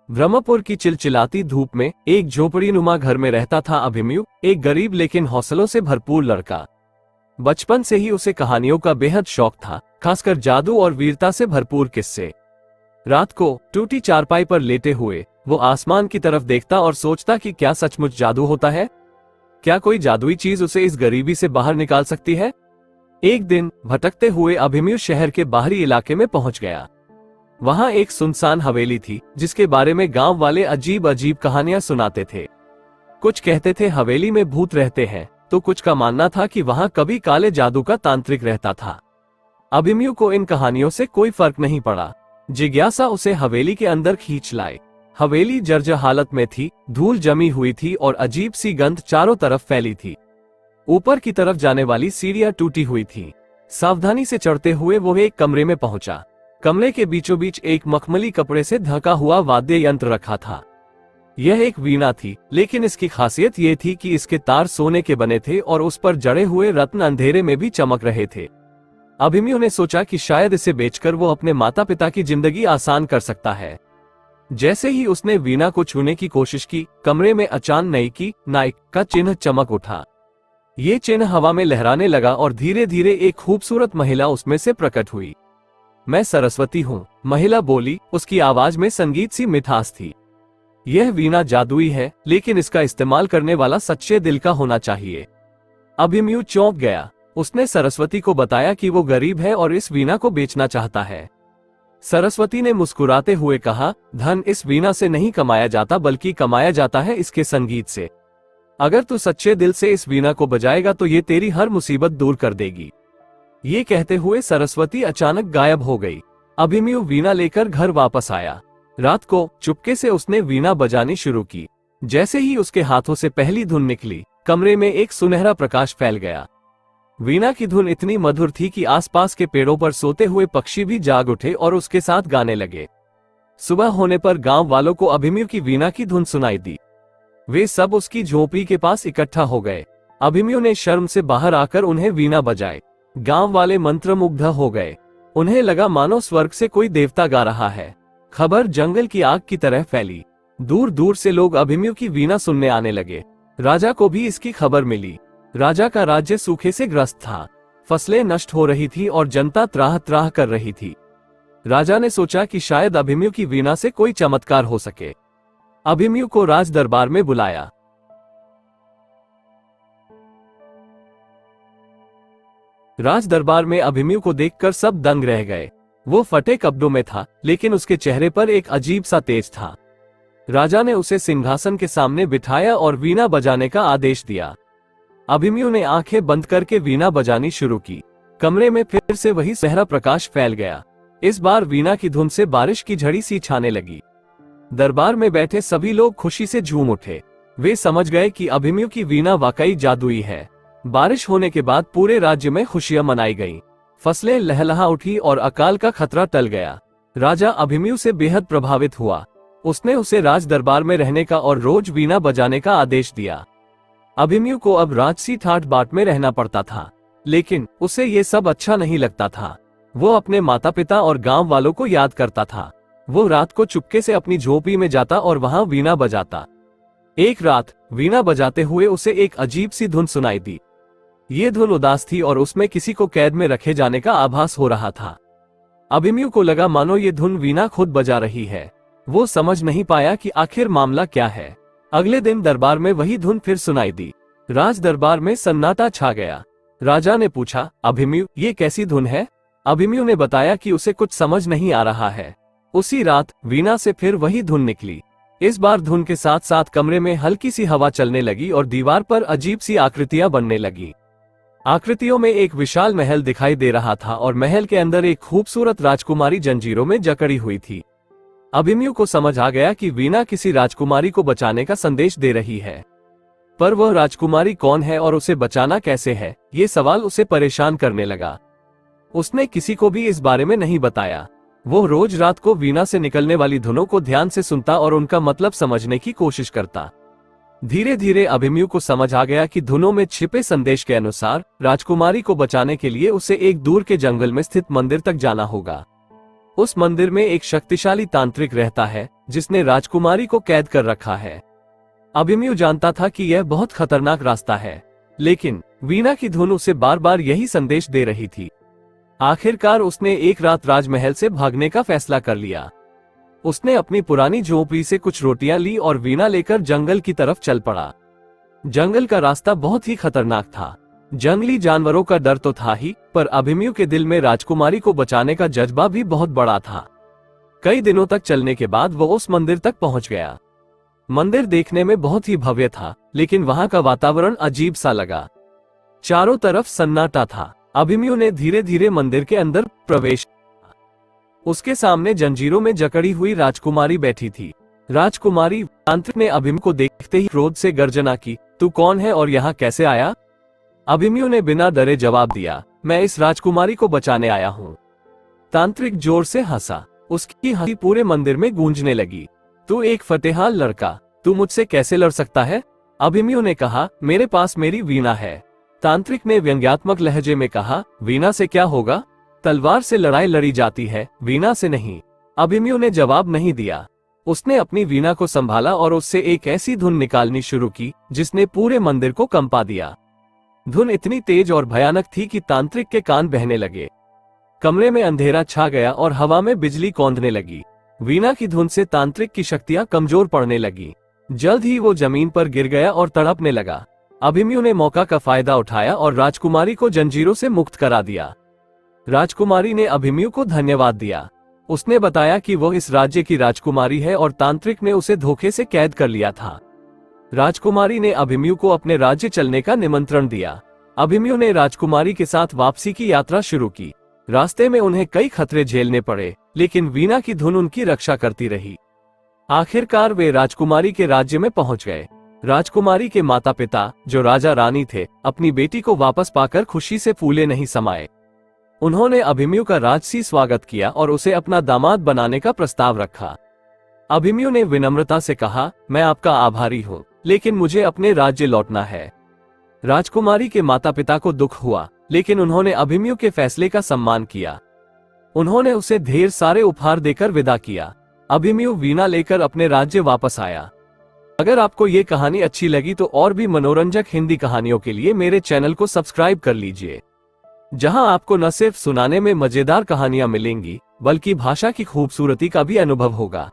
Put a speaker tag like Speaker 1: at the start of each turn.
Speaker 1: ब्रह्मपुर की चिलचिलाती धूप में एक झोपड़ीनुमा घर में रहता था अभिमन्यु, एक गरीब लेकिन हौसलों से भरपूर लड़का। बचपन से ही उसे कहानियों का बेहद शौक था, खासकर जादू और वीरता से भरपूर किस्से। रात को टूटी चारपाई पर लेटे हुए वो आसमान की तरफ देखता और सोचता कि क्या सचमुच जादू होता है? क्या कोई जादुई चीज उसे इस गरीबी से बाहर निकाल सकती है? एक दिन भटकते हुए अभिमन्यु शहर के बाहरी इलाके में पहुंच गया। वहां एक सुनसान हवेली थी जिसके बारे में गांव वाले अजीब अजीब कहानियां सुनाते थे। कुछ कहते थे हवेली में भूत रहते हैं, तो कुछ का मानना था कि वहां कभी काले जादू का तांत्रिक रहता था। अभिमन्यु को इन कहानियों से कोई फर्क नहीं पड़ा। जिज्ञासा उसे हवेली के अंदर खींच लाए। हवेली जर्जर हालत में थी, धूल जमी हुई थी और अजीब सी गंध चारों तरफ फैली थी। ऊपर की तरफ जाने वाली सीढ़ियां टूटी हुई थी। सावधानी से चढ़ते हुए वो एक कमरे में पहुंचा। कमरे के बीचों बीच एक मखमली कपड़े से ढका हुआ वाद्य यंत्र रखा था। यह एक वीणा थी, लेकिन इसकी खासियत यह थी कि इसके तार सोने के बने थे और उस पर जड़े हुए रत्न अंधेरे में भी चमक रहे थे। अभिमन्यु ने सोचा कि शायद इसे बेचकर वो अपने माता पिता की जिंदगी आसान कर सकता है। जैसे ही उसने वीणा को छूने की कोशिश की, कमरे में अचानक नाइक का चिन्ह चमक उठा। ये चिन्ह हवा में लहराने लगा और धीरे धीरे एक खूबसूरत महिला उसमें से प्रकट हुई। मैं सरस्वती हूँ, महिला बोली। उसकी आवाज में संगीत सी मिठास थी। यह वीणा जादुई है, लेकिन इसका इस्तेमाल करने वाला सच्चे दिल का होना चाहिए। अभिमन्यु चौंक गया। उसने सरस्वती को बताया कि वो गरीब है और इस वीणा को बेचना चाहता है। सरस्वती ने मुस्कुराते हुए कहा, धन इस वीणा से नहीं कमाया जाता, बल्कि कमाया जाता है इसके संगीत से। अगर तू सच्चे दिल से इस वीणा को बजाएगा तो ये तेरी हर मुसीबत दूर कर देगी। ये कहते हुए सरस्वती अचानक गायब हो गई। अभिमन्यु वीणा लेकर घर वापस आया। रात को चुपके से उसने वीणा बजानी शुरू की। जैसे ही उसके हाथों से पहली धुन निकली, कमरे में एक सुनहरा प्रकाश फैल गया। वीणा की धुन इतनी मधुर थी कि आसपास के पेड़ों पर सोते हुए पक्षी भी जाग उठे और उसके साथ गाने लगे। सुबह होने पर गांव वालों को अभिमन्यु की वीणा की धुन सुनाई दी। वे सब उसकी झोपड़ी के पास इकट्ठा हो गए। अभिमन्यु ने शर्म से बाहर आकर उन्हें वीणा बजाई। गांव वाले मंत्रमुग्ध हो गए। उन्हें लगा मानो स्वर्ग से कोई देवता गा रहा है। खबर जंगल की आग की तरह फैली। दूर दूर से लोग अभिमन्यु की वीणा सुनने आने लगे। राजा को भी इसकी खबर मिली। राजा का राज्य सूखे से ग्रस्त था। फसलें नष्ट हो रही थी और जनता त्राह त्राह कर रही थी। राजा ने सोचा कि शायद अभिमन्यु की वीणा से कोई चमत्कार हो सके। अभिमन्यु को राज दरबार में बुलाया। राज दरबार में अभिमन्यु को देखकर सब दंग रह गए। वो फटे कपड़ों में था, लेकिन उसके चेहरे पर एक अजीब सा तेज था। राजा ने उसे सिंहासन के सामने बिठाया और वीणा बजाने का आदेश दिया। अभिमन्यु ने आंखें बंद करके वीणा बजानी शुरू की। कमरे में फिर से वही सुनहरा प्रकाश फैल गया। इस बार वीणा की धुन से बारिश की झड़ी सी छाने लगी। दरबार में बैठे सभी लोग खुशी से झूम उठे। वे समझ गए कि अभिमन्यु की वीणा वाकई जादुई है। बारिश होने के बाद पूरे राज्य में खुशियां मनाई गईं। फसलें लहलहा उठी और अकाल का खतरा टल गया। राजा अभिमन्यु से बेहद प्रभावित हुआ। उसने उसे राज दरबार में रहने का और रोज वीणा बजाने का आदेश दिया। अभिमन्यु को अब राजसी ठाट बाट में रहना पड़ता था, लेकिन उसे ये सब अच्छा नहीं लगता था। वो अपने माता पिता और गांव वालों को याद करता था। वो रात को चुपके से अपनी झोपड़ी में जाता और वहां वीणा बजाता। एक रात वीणा बजाते हुए उसे एक अजीब सी धुन सुनाई दी। ये धुन उदास थी और उसमें किसी को कैद में रखे जाने का आभास हो रहा था। अभिमन्यु को लगा मानो ये धुन वीणा खुद बजा रही है। वो समझ नहीं पाया कि आखिर मामला क्या है। अगले दिन दरबार में वही धुन फिर सुनाई दी। राज दरबार में सन्नाटा छा गया। राजा ने पूछा, अभिमन्यु ये कैसी धुन है? अभिमन्यु ने बताया कि उसे कुछ समझ नहीं आ रहा है। उसी रात वीणा से फिर वही धुन निकली। इस बार धुन के साथ साथ कमरे में हल्की सी हवा चलने लगी और दीवार पर अजीब सी आकृतियां बनने लगी। आकृतियों में एक विशाल महल दिखाई दे रहा था और महल के अंदर एक खूबसूरत राजकुमारी जंजीरों में जकड़ी हुई थी। अभिमन्यु को समझ आ गया कि वीणा किसी राजकुमारी को बचाने का संदेश दे रही है। पर वह राजकुमारी कौन है और उसे बचाना कैसे है, ये सवाल उसे परेशान करने लगा। उसने किसी को भी इस बारे में नहीं बताया। वो रोज रात को वीणा से निकलने वाली धुनों को ध्यान से सुनता और उनका मतलब समझने की कोशिश करता। धीरे धीरे अभिमन्यु को समझ आ गया कि धुनों में छिपे संदेश के अनुसार राजकुमारी को बचाने के लिए उसे एक दूर के जंगल में स्थित मंदिर तक जाना होगा। उस मंदिर में एक शक्तिशाली तांत्रिक रहता है जिसने राजकुमारी को कैद कर रखा है। अभिमन्यु जानता था कि यह बहुत खतरनाक रास्ता है, लेकिन वीणा की धुन उसे बार बार यही संदेश दे रही थी। आखिरकार उसने एक रात राजमहल से भागने का फैसला कर लिया। उसने अपनी पुरानी झोपड़ी से कुछ रोटियां ली और वीणा लेकर जंगल की तरफ चल पड़ा। जंगल का रास्ता बहुत ही खतरनाक था। जंगली जानवरों का डर तो था ही, पर अभिमन्यु के दिल में राजकुमारी को बचाने का जज्बा भी बहुत बड़ा था। कई दिनों तक चलने के बाद वो उस मंदिर तक पहुंच गया। मंदिर देखने में बहुत ही भव्य था, लेकिन वहां का वातावरण अजीब सा लगा। चारों तरफ सन्नाटा था। अभिमन्यु ने धीरे धीरे मंदिर के अंदर प्रवेश किया। उसके सामने जंजीरों में जकड़ी हुई राजकुमारी बैठी थी। राजकुमारी तांत्रिक ने अभिमन्यु को देखते ही क्रोध से गर्जना की, तू कौन है और यहाँ कैसे आया? अभिमन्यु ने बिना डरे जवाब दिया, मैं इस राजकुमारी को बचाने आया हूँ। तांत्रिक जोर से हंसा। उसकी हंसी पूरे मंदिर में गूंजने लगी। तू एक फतेहाल लड़का, तू मुझसे कैसे लड़ सकता है? अभिमन्यु ने कहा, मेरे पास मेरी वीणा है। तांत्रिक ने व्यंग्यात्मक लहजे में कहा, वीणा से क्या होगा? तलवार से लड़ाई लड़ी जाती है, वीणा से नहीं। अभिमन्यु ने जवाब नहीं दिया। उसने अपनी वीणा को संभाला और उससे एक ऐसी धुन निकालनी शुरू की जिसने पूरे मंदिर को कंपा दिया। धुन इतनी तेज और भयानक थी कि तांत्रिक के कान बहने लगे। कमरे में अंधेरा छा गया और हवा में बिजली कौंधने लगी। वीणा की धुन से तांत्रिक की शक्तियां कमजोर पड़ने लगी। जल्द ही वो जमीन पर गिर गया और तड़पने लगा। अभिमन्यु ने मौका का फायदा उठाया और राजकुमारी को जंजीरों से मुक्त करा दिया। राजकुमारी ने अभिमन्यु को धन्यवाद दिया। उसने बताया कि वो इस राज्य की राजकुमारी है और तांत्रिक ने उसे धोखे से कैद कर लिया था। राजकुमारी ने अभिमन्यु को अपने राज्य चलने का निमंत्रण दिया। अभिमन्यु ने राजकुमारी के साथ वापसी की यात्रा शुरू की। रास्ते में उन्हें कई खतरे झेलने पड़े, लेकिन वीणा की धुन उनकी रक्षा करती रही। आखिरकार वे राजकुमारी के राज्य में पहुंच गए। राजकुमारी के माता पिता, जो राजा रानी थे, अपनी बेटी को वापस पाकर खुशी से फूले नहीं समाये। उन्होंने अभिमन्यु का राजसी स्वागत किया और उसे अपना दामाद बनाने का प्रस्ताव रखा। अभिमन्यु ने विनम्रता से कहा, मैं आपका आभारी हूँ, लेकिन मुझे अपने राज्य लौटना है। राजकुमारी के माता पिता को दुख हुआ, लेकिन उन्होंने अभिमन्यु के फैसले का सम्मान किया। उन्होंने उसे ढेर सारे उपहार देकर विदा किया। अभिमन्यु वीणा लेकर अपने राज्य वापस आया। अगर आपको ये कहानी अच्छी लगी तो और भी मनोरंजक हिंदी कहानियों के लिए मेरे चैनल को सब्सक्राइब कर लीजिए, जहां आपको न सिर्फ सुनाने में मजेदार कहानियां मिलेंगी, बल्कि भाषा की खूबसूरती का भी अनुभव होगा।